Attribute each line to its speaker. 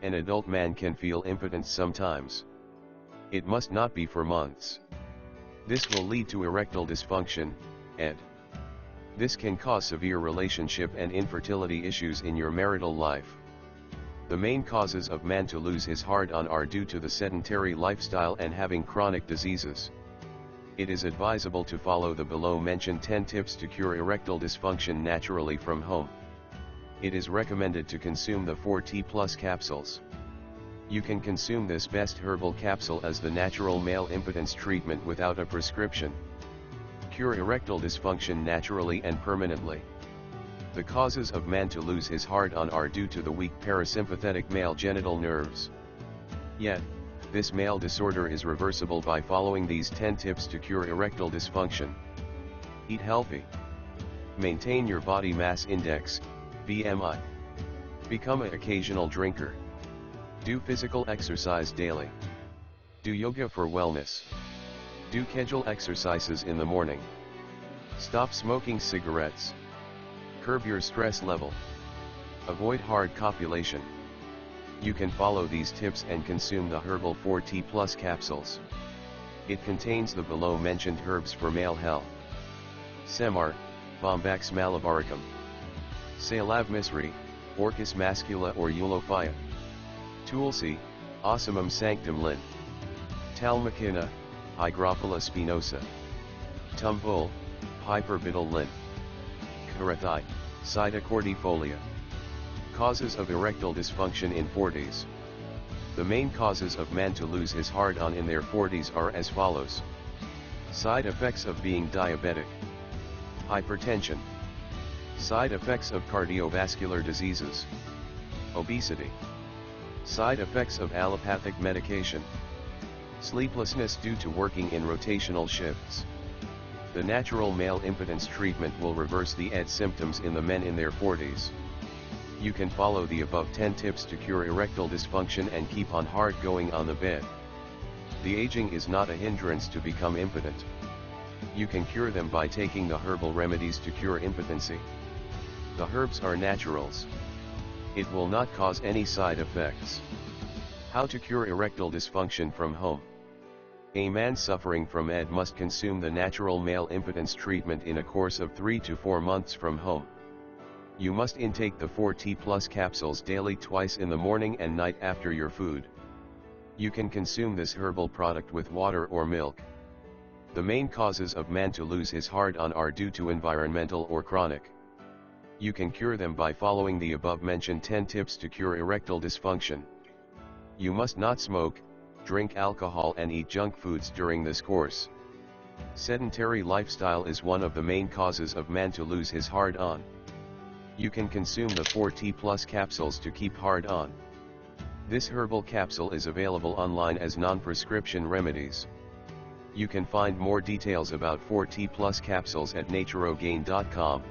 Speaker 1: An adult man can feel impotence sometimes. It must not be for months. This will lead to erectile dysfunction, ed. This can cause severe relationship and infertility issues in your marital life. The main causes of man to lose his hard-on are due to the sedentary lifestyle and having chronic diseases. It is advisable to follow the below-mentioned 10 tips to cure erectile dysfunction naturally from home. It is recommended to consume the 4T Plus capsules. You can consume this best herbal capsule as the natural male impotence treatment without a prescription. Cure erectile dysfunction naturally and permanently. The causes of man to lose his hard-on are due to the weak parasympathetic male genital nerves. Yet, this male disorder is reversible by following these 10 tips to cure erectile dysfunction. Eat healthy. Maintain your body mass index, BMI. Become an occasional drinker. Do physical exercise daily. Do yoga for wellness. Do Kegel exercises in the morning. Stop smoking cigarettes. Curb your stress level. Avoid hard copulation. You can follow these tips and consume the herbal 4T Plus capsules. It contains the below mentioned herbs for male health: Semar, Bombax malabaricum, Salave misri, Orchis mascula or Eulophia, Tulsi, Ocimum sanctum lin, Talmacina, Hygrophila spinosa, Tumbul, Hyperbital lin, Carathi, Sida cordifolia. Causes of erectile dysfunction in 40s. The main causes of man to lose his hard-on in their 40s are as follows. Side effects of being diabetic. Hypertension. Side effects of cardiovascular diseases. Obesity. Side effects of allopathic medication. Sleeplessness due to working in rotational shifts. The natural male impotence treatment will reverse the ED symptoms in the men in their 40s. You can follow the above 10 tips to cure erectile dysfunction and keep on hard going on the bed. The aging is not a hindrance to become impotent. You can cure them by taking the herbal remedies to cure impotency. The herbs are naturals. It will not cause any side effects. How to cure erectile dysfunction from home. A man suffering from ED must consume the natural male impotence treatment in a course of 3 to 4 months from home. You must intake the 4T Plus capsules daily twice in the morning and night after your food. You can consume this herbal product with water or milk. The main causes of man to lose his hard-on are due to environmental or chronic. You can cure them by following the above mentioned 10 tips to cure erectile dysfunction. You must not smoke, drink alcohol and eat junk foods during this course. Sedentary lifestyle is one of the main causes of man to lose his hard-on. You can consume the 4T Plus capsules to keep hard on. This herbal capsule is available online as non-prescription remedies. You can find more details about 4T Plus capsules at naturogain.com.